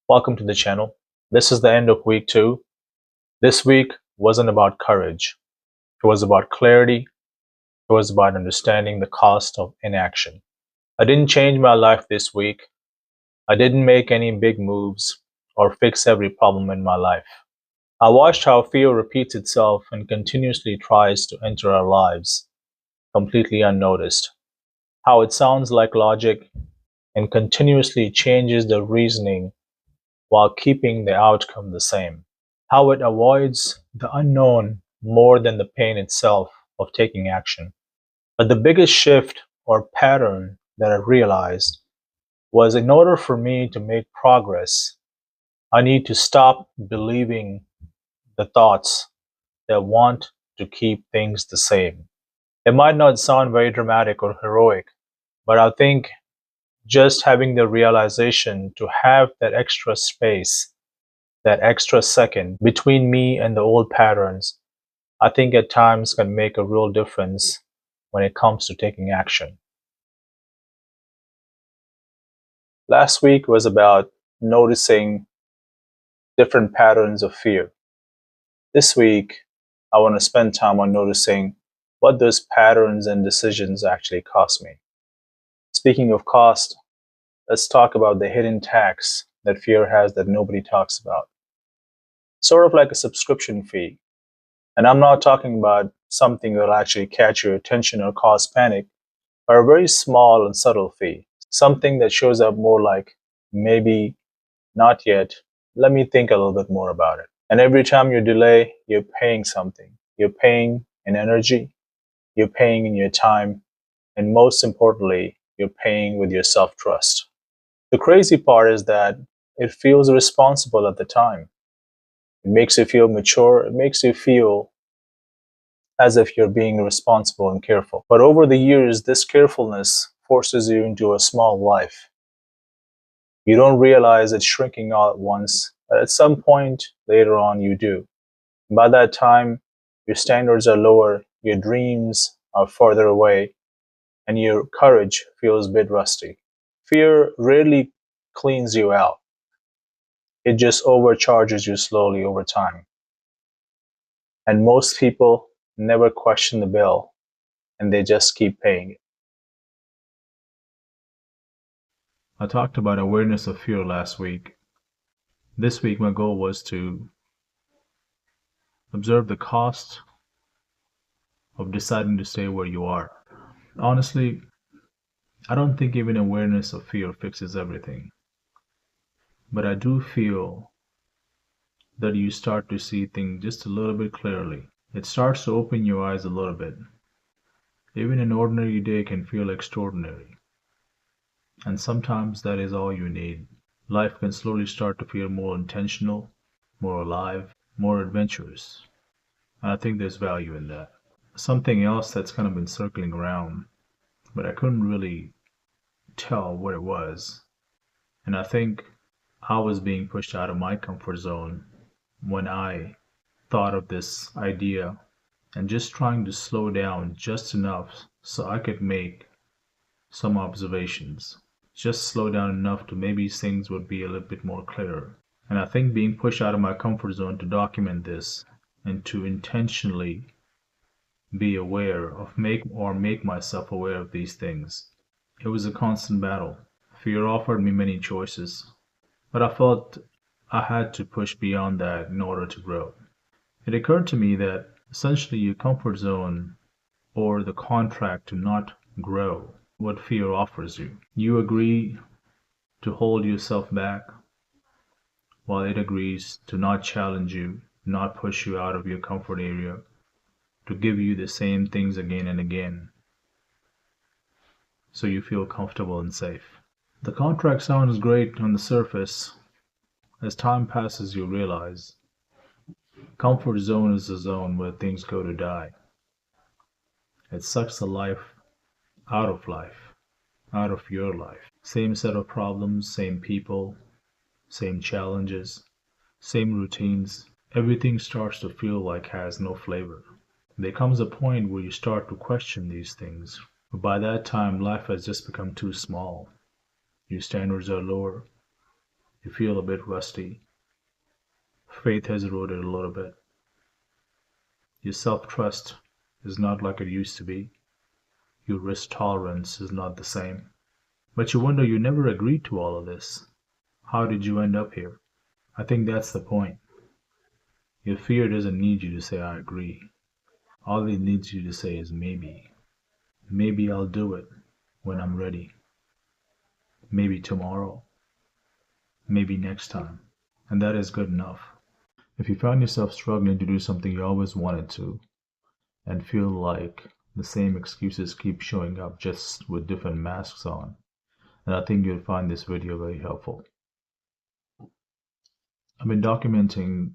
Welcome to the channel. This is the end of week 2. This week wasn't about courage. It was about clarity. It was about understanding the cost of inaction. I didn't change my life this week. I didn't make any big moves or fix every problem in my life. I watched how fear repeats itself and continuously tries to enter our lives, completely unnoticed. How it sounds like logic and continuously changes the reasoning while keeping the outcome the same. How it avoids the unknown more than the pain itself of taking action. But the biggest shift or pattern that I realized was in order for me to make progress, I need to stop believing the thoughts that want to keep things the same. It might not sound very dramatic or heroic, but I think just having the realization to have that extra space, that extra second between me and the old patterns, I think at times can make a real difference when it comes to taking action. Last week was about noticing different patterns of fear. This week, I want to spend time on noticing what those patterns and decisions actually cost me. Speaking of cost, let's talk about the hidden tax that fear has that nobody talks about. Sort of like a subscription fee. And I'm not talking about something that'll actually catch your attention or cause panic, but a very small and subtle fee. Something that shows up more like maybe, not yet, let me think a little bit more about it. And every time you delay, you're paying something. You're paying in energy, you're paying in your time, and most importantly, you're paying with your self-trust. The crazy part is that it feels responsible at the time. It makes you feel mature. It makes you feel as if you're being responsible and careful. But over the years, this carefulness forces you into a small life. You don't realize it's shrinking all at once, but at some point later on, you do. By that time, your standards are lower, your dreams are farther away, and your courage feels a bit rusty. Fear rarely cleans you out. It just overcharges you slowly over time. And most people never question the bill, and they just keep paying it. I talked about awareness of fear last week. This week, my goal was to observe the cost of deciding to stay where you are. Honestly, I don't think even awareness of fear fixes everything. But I do feel that you start to see things just a little bit clearly. It starts to open your eyes a little bit. Even an ordinary day can feel extraordinary. And sometimes that is all you need. Life can slowly start to feel more intentional, more alive, more adventurous. And I think there's value in that. Something else that's kind of been circling around, but I couldn't really tell what it was. And I think I was being pushed out of my comfort zone when I thought of this idea and just trying to slow down just enough so I could make some observations. Just slow down enough to maybe things would be a little bit more clearer. And I think being pushed out of my comfort zone to document this and to intentionally be aware of make myself aware of these things. It was a constant battle. Fear offered me many choices, but I felt I had to push beyond that in order to grow. It occurred to me that essentially your comfort zone or the contract to not grow what fear offers you. You agree to hold yourself back while it agrees to not challenge you, not push you out of your comfort area, to give you the same things again and again so you feel comfortable and safe. The contract sounds great on the surface. As time passes, you realize comfort zone is the zone where things go to die. It sucks the life, out of your life. Same set of problems, same people, same challenges, same routines. Everything starts to feel like has no flavor. There comes a point where you start to question these things. But by that time, life has just become too small. Your standards are lower. You feel a bit rusty. Faith has eroded a little bit. Your self trust is not like it used to be. Your risk tolerance is not the same. But you wonder you never agreed to all of this. How did you end up here? I think that's the point. Your fear doesn't need you to say, I agree. All it needs you to say is maybe. Maybe I'll do it when I'm ready. Maybe tomorrow. Maybe next time. And that is good enough. If you find yourself struggling to do something you always wanted to, and feel like the same excuses keep showing up just with different masks on, then I think you'll find this video very helpful. I've been documenting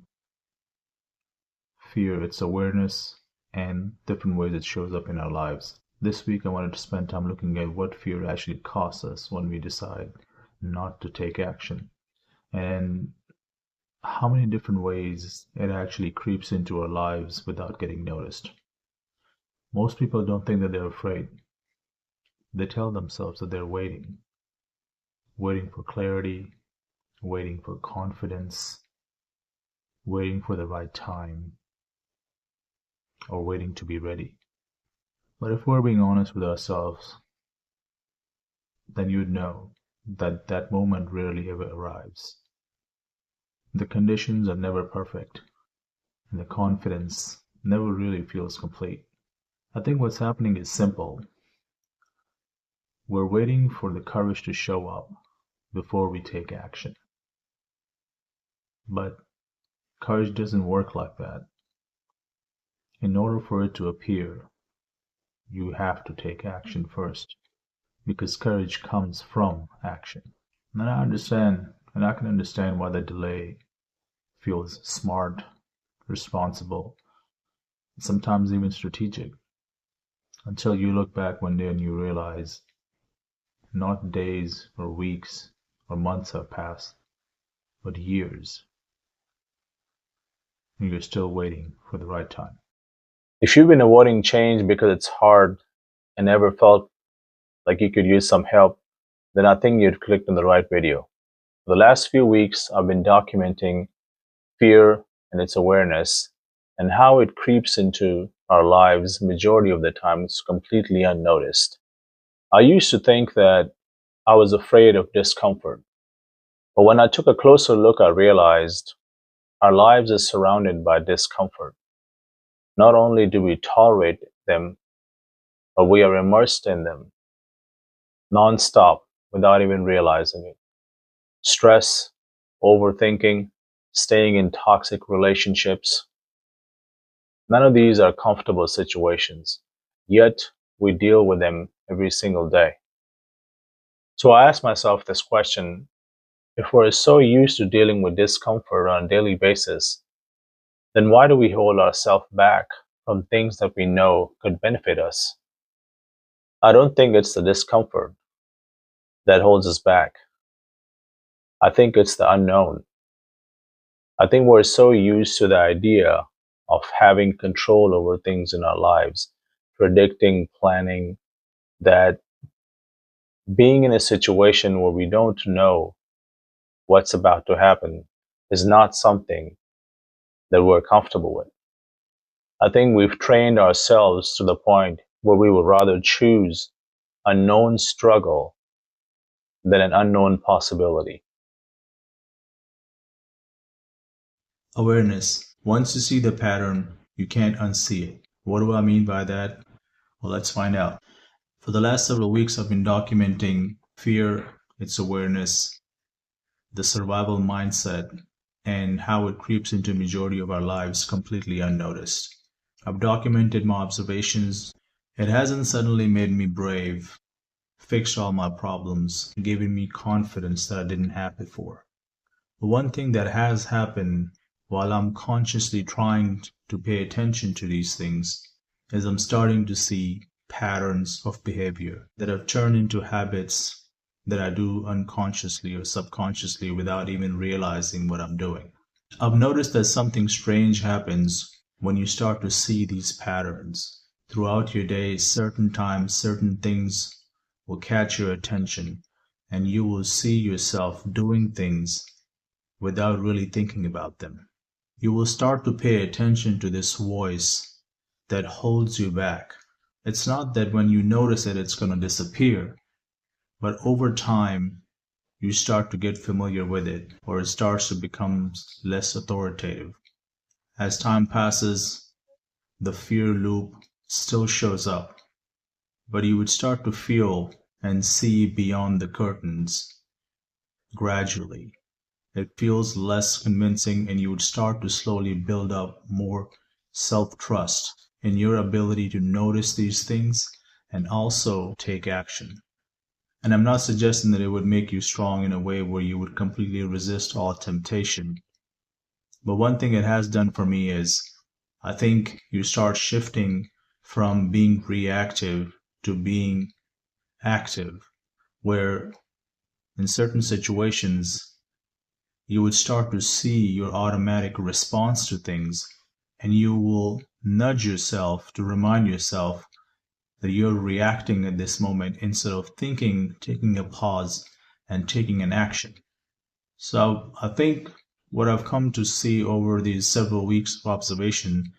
fear, its awareness, and different ways it shows up in our lives. This week, I wanted to spend time looking at what fear actually costs us when we decide not to take action, and how many different ways it actually creeps into our lives without getting noticed. Most people don't think that they're afraid. They tell themselves that they're waiting for clarity, waiting for confidence, waiting for the right time, or waiting to be ready. But if we're being honest with ourselves, then you'd know that that moment rarely ever arrives. The conditions are never perfect, and the confidence never really feels complete. I think what's happening is simple. We're waiting for the courage to show up before we take action. But courage doesn't work like that. In order for it to appear, you have to take action first, because courage comes from action. And I understand, and I can understand why the delay feels smart, responsible, sometimes even strategic, until you look back one day and you realize not days or weeks or months have passed, but years, and you're still waiting for the right time. If you've been avoiding change because it's hard and never felt like you could use some help, then I think you'd clicked on the right video. For the last few weeks, I've been documenting fear and its awareness and how it creeps into our lives majority of the time it's completely unnoticed. I used to think that I was afraid of discomfort, but when I took a closer look, I realized our lives are surrounded by discomfort. Not only do we tolerate them, but we are immersed in them non-stop without even realizing it. Stress, overthinking, staying in toxic relationships. None of these are comfortable situations, yet we deal with them every single day. So I ask myself this question: if we're so used to dealing with discomfort on a daily basis, then why do we hold ourselves back from things that we know could benefit us? I don't think it's the discomfort that holds us back. I think it's the unknown. I think we're so used to the idea of having control over things in our lives, predicting, planning, that being in a situation where we don't know what's about to happen is not something that we're comfortable with. I think we've trained ourselves to the point where we would rather choose a known struggle than an unknown possibility. Awareness. Once you see the pattern, you can't unsee it. What do I mean by that? Well, let's find out. For the last several weeks, I've been documenting fear, its awareness, the survival mindset, and how it creeps into the majority of our lives completely unnoticed. I've documented my observations. It hasn't suddenly made me brave, fixed all my problems, given me confidence that I didn't have before. But one thing that has happened while I'm consciously trying to pay attention to these things is I'm starting to see patterns of behavior that have turned into habits that I do unconsciously or subconsciously without even realizing what I'm doing. I've noticed that something strange happens when you start to see these patterns. Throughout your day, certain times, certain things will catch your attention, and you will see yourself doing things without really thinking about them. You will start to pay attention to this voice that holds you back. It's not that when you notice it, it's going to disappear, but over time, you start to get familiar with it, or it starts to become less authoritative. As time passes, the fear loop still shows up, but you would start to feel and see beyond the curtains gradually. It feels less convincing, and you would start to slowly build up more self trust in your ability to notice these things and also take action. And I'm not suggesting that it would make you strong in a way where you would completely resist all temptation. But one thing it has done for me is I think you start shifting from being reactive to being active, where in certain situations you would start to see your automatic response to things, and you will nudge yourself to remind yourself that you're reacting at this moment instead of thinking, taking a pause, and taking an action. So I think what I've come to see over these several weeks of observation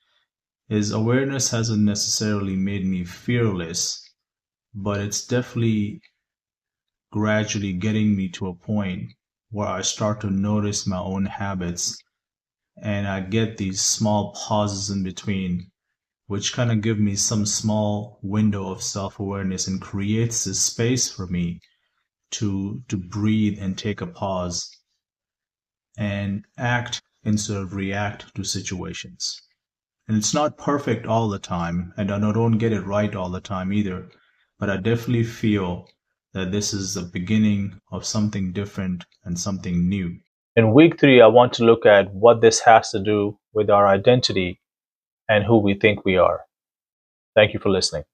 is awareness hasn't necessarily made me fearless, but it's definitely gradually getting me to a point where I start to notice my own habits and I get these small pauses in between, which kind of give me some small window of self-awareness and creates this space for me to breathe and take a pause and act instead of react to situations. And it's not perfect all the time, and I don't get it right all the time either, but I definitely feel that this is the beginning of something different and something new. In week 3, I want to look at what this has to do with our identity and who we think we are. Thank you for listening.